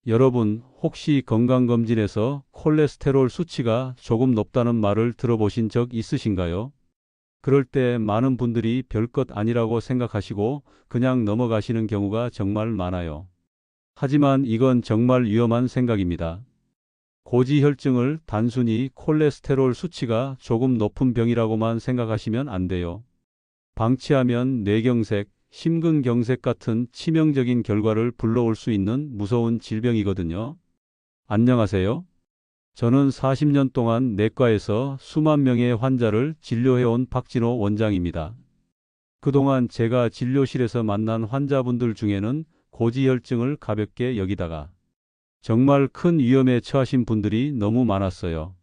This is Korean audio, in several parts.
여러분, 혹시 건강검진에서 콜레스테롤 수치가 조금 높다는 말을 들어보신 적 있으신가요? 그럴 때 많은 분들이 별것 아니라고 생각하시고 그냥 넘어가시는 경우가 정말 많아요. 하지만 이건 정말 위험한 생각입니다. 고지혈증을 단순히 콜레스테롤 수치가 조금 높은 병이라고만 생각하시면 안 돼요. 방치하면 뇌경색, 심근경색 같은 치명적인 결과를 불러올 수 있는 무서운 질병이거든요. 안녕하세요. 저는 40년 동안 내과에서 수만 명의 환자를 진료해온 박진호 원장입니다. 그동안 제가 진료실에서 만난 환자분들 중에는 고지혈증을 가볍게 여기다가 정말 큰 위험에 처하신 분들이 너무 많았어요.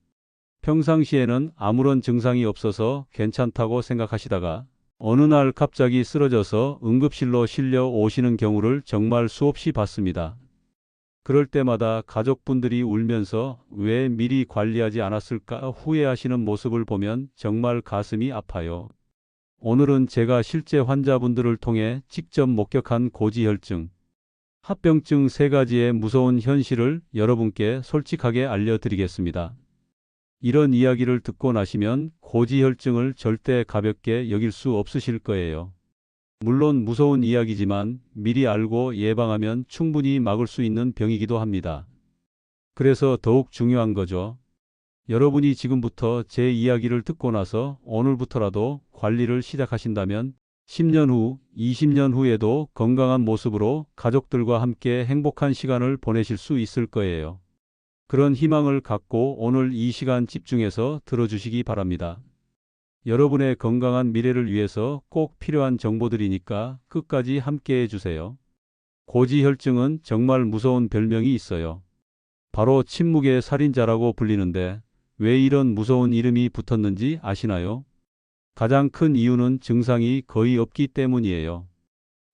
평상시에는 아무런 증상이 없어서 괜찮다고 생각하시다가 어느 날 갑자기 쓰러져서 응급실로 실려 오시는 경우를 정말 수없이 봤습니다. 그럴 때마다 가족분들이 울면서 왜 미리 관리하지 않았을까 후회하시는 모습을 보면 정말 가슴이 아파요. 오늘은 제가 실제 환자분들을 통해 직접 목격한 고지혈증, 합병증 세 가지의 무서운 현실을 여러분께 솔직하게 알려드리겠습니다. 이런 이야기를 듣고 나시면 고지혈증을 절대 가볍게 여길 수 없으실 거예요. 물론 무서운 이야기지만 미리 알고 예방하면 충분히 막을 수 있는 병이기도 합니다. 그래서 더욱 중요한 거죠. 여러분이 지금부터 제 이야기를 듣고 나서 오늘부터라도 관리를 시작하신다면 10년 후, 20년 후에도 건강한 모습으로 가족들과 함께 행복한 시간을 보내실 수 있을 거예요. 그런 희망을 갖고 오늘 이 시간 집중해서 들어주시기 바랍니다. 여러분의 건강한 미래를 위해서 꼭 필요한 정보들이니까 끝까지 함께 해주세요. 고지혈증은 정말 무서운 별명이 있어요. 바로 침묵의 살인자라고 불리는데 왜 이런 무서운 이름이 붙었는지 아시나요? 가장 큰 이유는 증상이 거의 없기 때문이에요.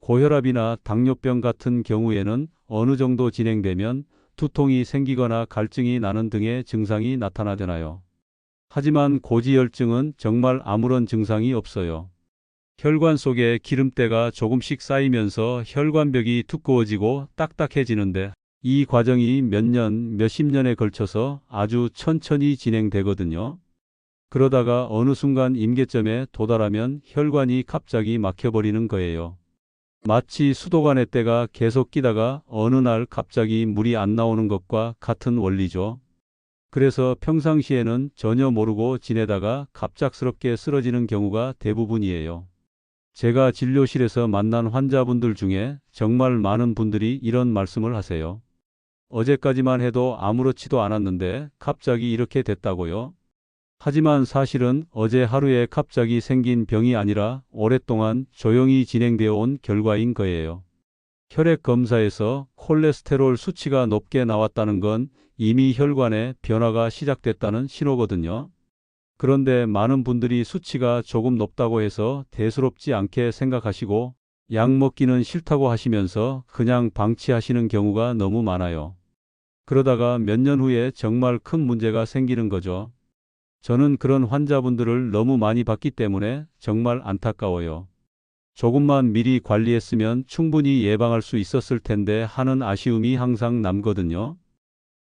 고혈압이나 당뇨병 같은 경우에는 어느 정도 진행되면 두통이 생기거나 갈증이 나는 등의 증상이 나타나잖아요. 하지만 고지혈증은 정말 아무런 증상이 없어요. 혈관 속에 기름때가 조금씩 쌓이면서 혈관벽이 두꺼워지고 딱딱해지는데 이 과정이 몇 년, 몇십 년에 걸쳐서 아주 천천히 진행되거든요. 그러다가 어느 순간 임계점에 도달하면 혈관이 갑자기 막혀버리는 거예요. 마치 수도관의 때가 계속 끼다가 어느 날 갑자기 물이 안 나오는 것과 같은 원리죠. 그래서 평상시에는 전혀 모르고 지내다가 갑작스럽게 쓰러지는 경우가 대부분이에요. 제가 진료실에서 만난 환자분들 중에 정말 많은 분들이 이런 말씀을 하세요. 어제까지만 해도 아무렇지도 않았는데 갑자기 이렇게 됐다고요? 하지만 사실은 어제 하루에 갑자기 생긴 병이 아니라 오랫동안 조용히 진행되어 온 결과인 거예요. 혈액 검사에서 콜레스테롤 수치가 높게 나왔다는 건 이미 혈관에 변화가 시작됐다는 신호거든요. 그런데 많은 분들이 수치가 조금 높다고 해서 대수롭지 않게 생각하시고 약 먹기는 싫다고 하시면서 그냥 방치하시는 경우가 너무 많아요. 그러다가 몇 년 후에 정말 큰 문제가 생기는 거죠. 저는 그런 환자분들을 너무 많이 봤기 때문에 정말 안타까워요. 조금만 미리 관리했으면 충분히 예방할 수 있었을 텐데 하는 아쉬움이 항상 남거든요.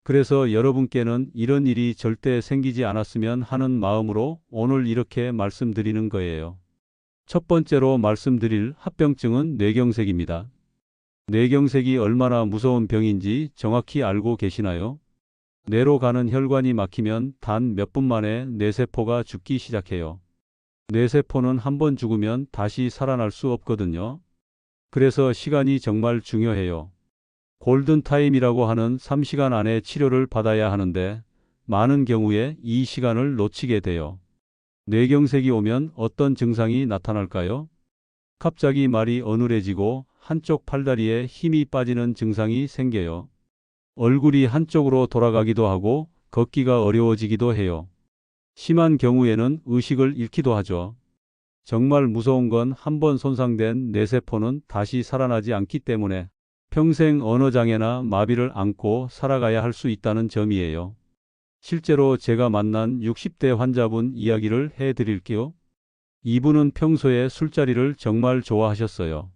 그래서 여러분께는 이런 일이 절대 생기지 않았으면 하는 마음으로 오늘 이렇게 말씀드리는 거예요. 첫 번째로 말씀드릴 합병증은 뇌경색입니다. 뇌경색이 얼마나 무서운 병인지 정확히 알고 계시나요? 뇌로 가는 혈관이 막히면 단 몇 분 만에 뇌세포가 죽기 시작해요. 뇌세포는 한번 죽으면 다시 살아날 수 없거든요. 그래서 시간이 정말 중요해요. 골든타임이라고 하는 3시간 안에 치료를 받아야 하는데 많은 경우에 이 시간을 놓치게 돼요. 뇌경색이 오면 어떤 증상이 나타날까요? 갑자기 말이 어눌해지고 한쪽 팔다리에 힘이 빠지는 증상이 생겨요. 얼굴이 한쪽으로 돌아가기도 하고 걷기가 어려워지기도 해요. 심한 경우에는 의식을 잃기도 하죠. 정말 무서운 건 한번 손상된 뇌세포는 다시 살아나지 않기 때문에 평생 언어장애나 마비를 안고 살아가야 할 수 있다는 점이에요. 실제로 제가 만난 60대 환자분 이야기를 해드릴게요. 이분은 평소에 술자리를 정말 좋아하셨어요.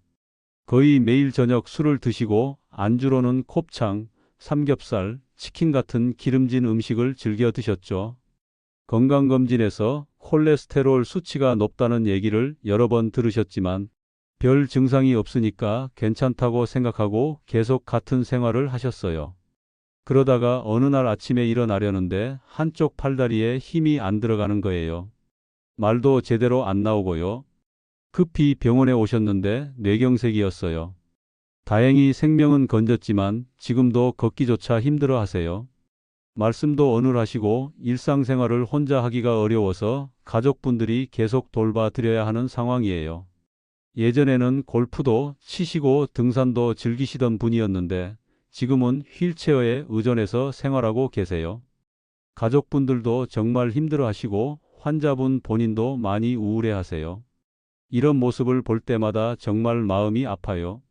거의 매일 저녁 술을 드시고 안주로는 곱창, 삼겹살, 치킨 같은 기름진 음식을 즐겨 드셨죠. 건강검진에서 콜레스테롤 수치가 높다는 얘기를 여러 번 들으셨지만 별 증상이 없으니까 괜찮다고 생각하고 계속 같은 생활을 하셨어요. 그러다가 어느 날 아침에 일어나려는데 한쪽 팔다리에 힘이 안 들어가는 거예요. 말도 제대로 안 나오고요. 급히 병원에 오셨는데 뇌경색이었어요. 다행히 생명은 건졌지만 지금도 걷기조차 힘들어 하세요. 말씀도 어눌하시고 일상생활을 혼자 하기가 어려워서 가족분들이 계속 돌봐드려야 하는 상황이에요. 예전에는 골프도 치시고 등산도 즐기시던 분이었는데 지금은 휠체어에 의존해서 생활하고 계세요. 가족분들도 정말 힘들어하시고 환자분 본인도 많이 우울해하세요. 이런 모습을 볼 때마다 정말 마음이 아파요.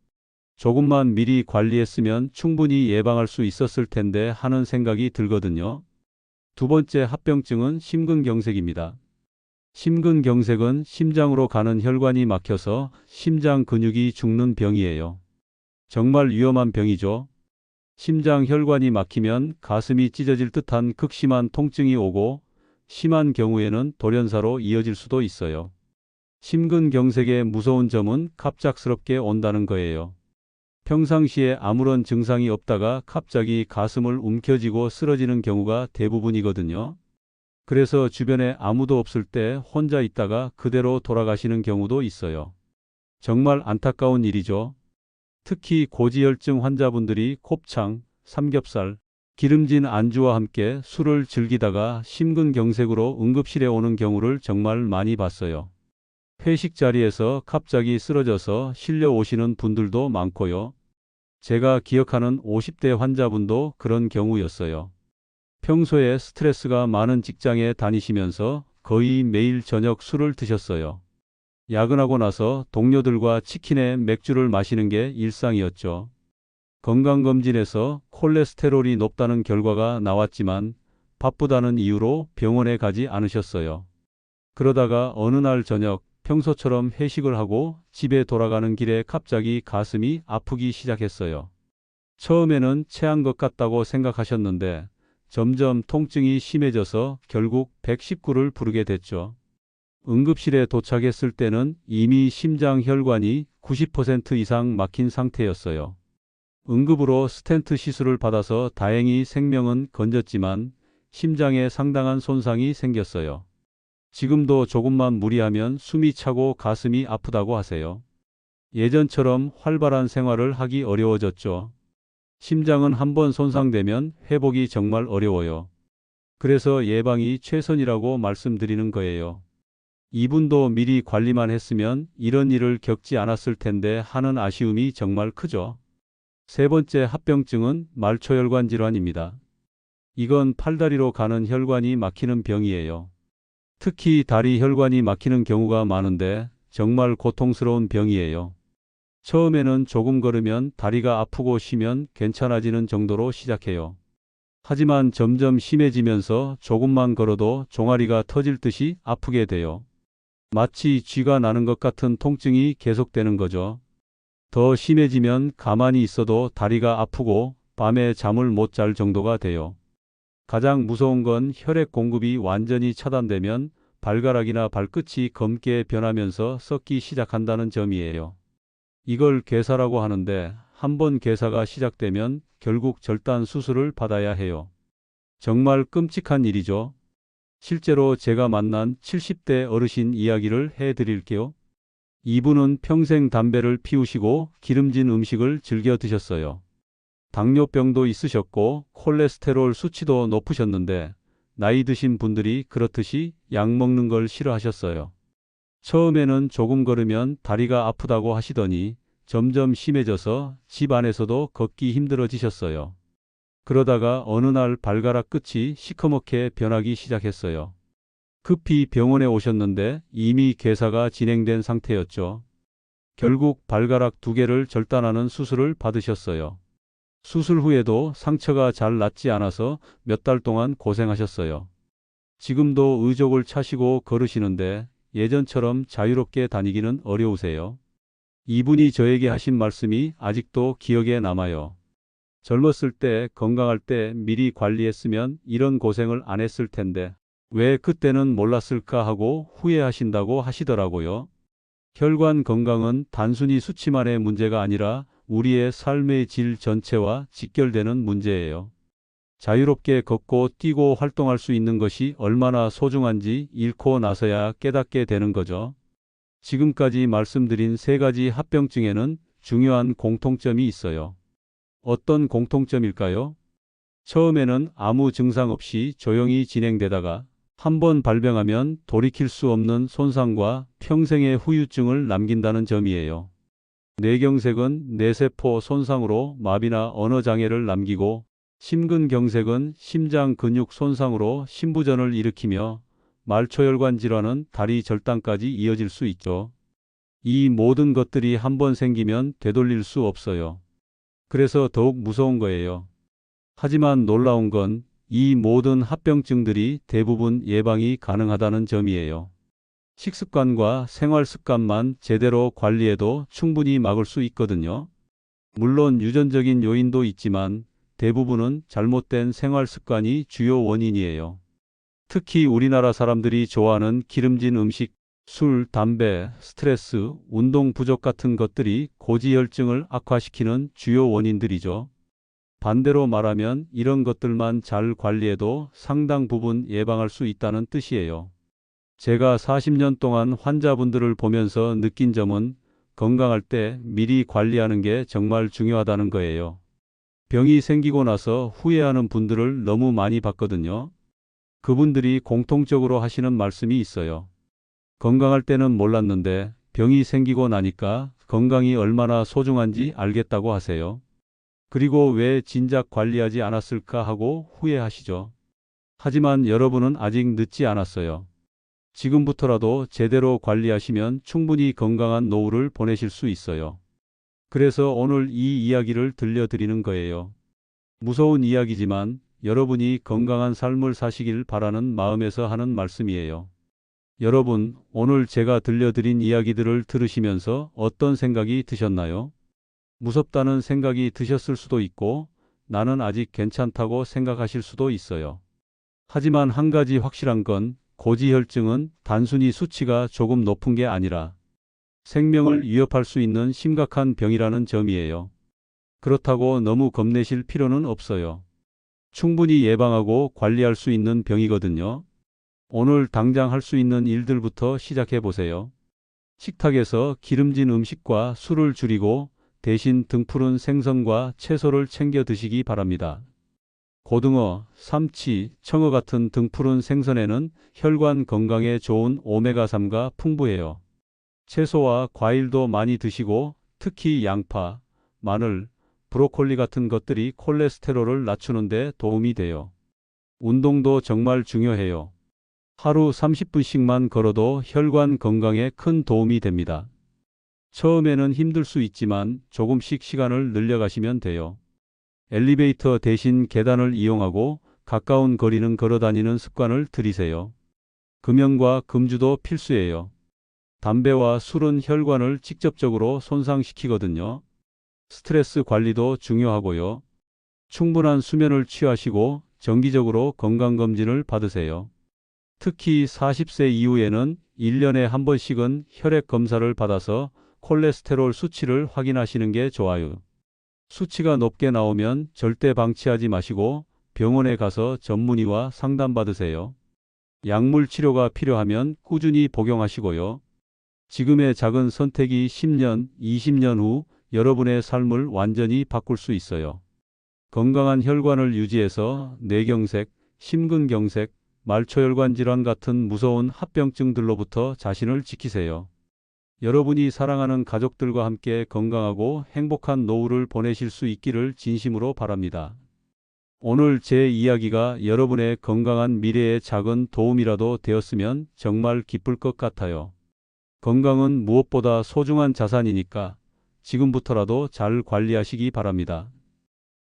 조금만 미리 관리했으면 충분히 예방할 수 있었을 텐데 하는 생각이 들거든요. 두 번째 합병증은 심근경색입니다. 심근경색은 심장으로 가는 혈관이 막혀서 심장 근육이 죽는 병이에요. 정말 위험한 병이죠. 심장 혈관이 막히면 가슴이 찢어질 듯한 극심한 통증이 오고 심한 경우에는 돌연사로 이어질 수도 있어요. 심근경색의 무서운 점은 갑작스럽게 온다는 거예요. 평상시에 아무런 증상이 없다가 갑자기 가슴을 움켜쥐고 쓰러지는 경우가 대부분이거든요. 그래서 주변에 아무도 없을 때 혼자 있다가 그대로 돌아가시는 경우도 있어요. 정말 안타까운 일이죠. 특히 고지혈증 환자분들이 곱창, 삼겹살, 기름진 안주와 함께 술을 즐기다가 심근경색으로 응급실에 오는 경우를 정말 많이 봤어요. 회식 자리에서 갑자기 쓰러져서 실려 오시는 분들도 많고요. 제가 기억하는 50대 환자분도 그런 경우였어요. 평소에 스트레스가 많은 직장에 다니시면서 거의 매일 저녁 술을 드셨어요. 야근하고 나서 동료들과 치킨에 맥주를 마시는 게 일상이었죠. 건강검진에서 콜레스테롤이 높다는 결과가 나왔지만 바쁘다는 이유로 병원에 가지 않으셨어요. 그러다가 어느 날 저녁 평소처럼 회식을 하고 집에 돌아가는 길에 갑자기 가슴이 아프기 시작했어요. 처음에는 체한 것 같다고 생각하셨는데 점점 통증이 심해져서 결국 119를 부르게 됐죠. 응급실에 도착했을 때는 이미 심장 혈관이 90% 이상 막힌 상태였어요. 응급으로 스텐트 시술을 받아서 다행히 생명은 건졌지만 심장에 상당한 손상이 생겼어요. 지금도 조금만 무리하면 숨이 차고 가슴이 아프다고 하세요. 예전처럼 활발한 생활을 하기 어려워졌죠. 심장은 한번 손상되면 회복이 정말 어려워요. 그래서 예방이 최선이라고 말씀드리는 거예요. 이분도 미리 관리만 했으면 이런 일을 겪지 않았을 텐데 하는 아쉬움이 정말 크죠. 세 번째 합병증은 말초혈관 질환입니다. 이건 팔다리로 가는 혈관이 막히는 병이에요. 특히 다리 혈관이 막히는 경우가 많은데 정말 고통스러운 병이에요. 처음에는 조금 걸으면 다리가 아프고 쉬면 괜찮아지는 정도로 시작해요. 하지만 점점 심해지면서 조금만 걸어도 종아리가 터질 듯이 아프게 돼요. 마치 쥐가 나는 것 같은 통증이 계속되는 거죠. 더 심해지면 가만히 있어도 다리가 아프고 밤에 잠을 못 잘 정도가 돼요. 가장 무서운 건 혈액 공급이 완전히 차단되면 발가락이나 발끝이 검게 변하면서 썩기 시작한다는 점이에요. 이걸 괴사라고 하는데 한번 괴사가 시작되면 결국 절단 수술을 받아야 해요. 정말 끔찍한 일이죠. 실제로 제가 만난 70대 어르신 이야기를 해드릴게요. 이분은 평생 담배를 피우시고 기름진 음식을 즐겨 드셨어요. 당뇨병도 있으셨고 콜레스테롤 수치도 높으셨는데 나이 드신 분들이 그렇듯이 약 먹는 걸 싫어하셨어요. 처음에는 조금 걸으면 다리가 아프다고 하시더니 점점 심해져서 집 안에서도 걷기 힘들어지셨어요. 그러다가 어느 날 발가락 끝이 시커멓게 변하기 시작했어요. 급히 병원에 오셨는데 이미 괴사가 진행된 상태였죠. 결국 발가락 2개를 절단하는 수술을 받으셨어요. 수술 후에도 상처가 잘 낫지 않아서 몇 달 동안 고생하셨어요. 지금도 의족을 차시고 걸으시는데 예전처럼 자유롭게 다니기는 어려우세요. 이분이 저에게 하신 말씀이 아직도 기억에 남아요. 젊었을 때 건강할 때 미리 관리했으면 이런 고생을 안 했을 텐데 왜 그때는 몰랐을까 하고 후회하신다고 하시더라고요. 혈관 건강은 단순히 수치만의 문제가 아니라 우리의 삶의 질 전체와 직결되는 문제예요. 자유롭게 걷고 뛰고 활동할 수 있는 것이 얼마나 소중한지 잃고 나서야 깨닫게 되는 거죠. 지금까지 말씀드린 세 가지 합병증에는 중요한 공통점이 있어요. 어떤 공통점일까요? 처음에는 아무 증상 없이 조용히 진행되다가 한번 발병하면 돌이킬 수 없는 손상과 평생의 후유증을 남긴다는 점이에요. 뇌경색은 뇌세포 손상으로 마비나 언어장애를 남기고 심근경색은 심장 근육 손상으로 심부전을 일으키며 말초혈관 질환은 다리 절단까지 이어질 수 있죠. 이 모든 것들이 한번 생기면 되돌릴 수 없어요. 그래서 더욱 무서운 거예요. 하지만 놀라운 건 이 모든 합병증들이 대부분 예방이 가능하다는 점이에요. 식습관과 생활 습관만 제대로 관리해도 충분히 막을 수 있거든요. 물론 유전적인 요인도 있지만 대부분은 잘못된 생활 습관이 주요 원인이에요. 특히 우리나라 사람들이 좋아하는 기름진 음식, 술, 담배, 스트레스, 운동 부족 같은 것들이 고지혈증을 악화시키는 주요 원인들이죠. 반대로 말하면 이런 것들만 잘 관리해도 상당 부분 예방할 수 있다는 뜻이에요. 제가 40년 동안 환자분들을 보면서 느낀 점은 건강할 때 미리 관리하는 게 정말 중요하다는 거예요. 병이 생기고 나서 후회하는 분들을 너무 많이 봤거든요. 그분들이 공통적으로 하시는 말씀이 있어요. 건강할 때는 몰랐는데 병이 생기고 나니까 건강이 얼마나 소중한지 알겠다고 하세요. 그리고 왜 진작 관리하지 않았을까 하고 후회하시죠. 하지만 여러분은 아직 늦지 않았어요. 지금부터라도 제대로 관리하시면 충분히 건강한 노후를 보내실 수 있어요. 그래서 오늘 이 이야기를 들려드리는 거예요. 무서운 이야기지만 여러분이 건강한 삶을 사시길 바라는 마음에서 하는 말씀이에요. 여러분, 오늘 제가 들려드린 이야기들을 들으시면서 어떤 생각이 드셨나요? 무섭다는 생각이 드셨을 수도 있고 나는 아직 괜찮다고 생각하실 수도 있어요. 하지만 한 가지 확실한 건 고지혈증은 단순히 수치가 조금 높은 게 아니라 생명을 위협할 수 있는 심각한 병이라는 점이에요. 그렇다고 너무 겁내실 필요는 없어요. 충분히 예방하고 관리할 수 있는 병이거든요. 오늘 당장 할 수 있는 일들부터 시작해 보세요. 식탁에서 기름진 음식과 술을 줄이고 대신 등푸른 생선과 채소를 챙겨 드시기 바랍니다. 고등어, 삼치, 청어 같은 등푸른 생선에는 혈관 건강에 좋은 오메가3가 풍부해요. 채소와 과일도 많이 드시고 특히 양파, 마늘, 브로콜리 같은 것들이 콜레스테롤을 낮추는 데 도움이 돼요. 운동도 정말 중요해요. 하루 30분씩만 걸어도 혈관 건강에 큰 도움이 됩니다. 처음에는 힘들 수 있지만 조금씩 시간을 늘려가시면 돼요. 엘리베이터 대신 계단을 이용하고 가까운 거리는 걸어 다니는 습관을 들이세요. 금연과 금주도 필수예요. 담배와 술은 혈관을 직접적으로 손상시키거든요. 스트레스 관리도 중요하고요. 충분한 수면을 취하시고 정기적으로 건강검진을 받으세요. 특히 40세 이후에는 1년에 한 번씩은 혈액 검사를 받아서 콜레스테롤 수치를 확인하시는 게 좋아요. 수치가 높게 나오면 절대 방치하지 마시고 병원에 가서 전문의와 상담받으세요. 약물 치료가 필요하면 꾸준히 복용하시고요. 지금의 작은 선택이 10년, 20년 후 여러분의 삶을 완전히 바꿀 수 있어요. 건강한 혈관을 유지해서 뇌경색, 심근경색, 말초혈관 질환 같은 무서운 합병증들로부터 자신을 지키세요. 여러분이 사랑하는 가족들과 함께 건강하고 행복한 노후를 보내실 수 있기를 진심으로 바랍니다. 오늘 제 이야기가 여러분의 건강한 미래에 작은 도움이라도 되었으면 정말 기쁠 것 같아요. 건강은 무엇보다 소중한 자산이니까 지금부터라도 잘 관리하시기 바랍니다.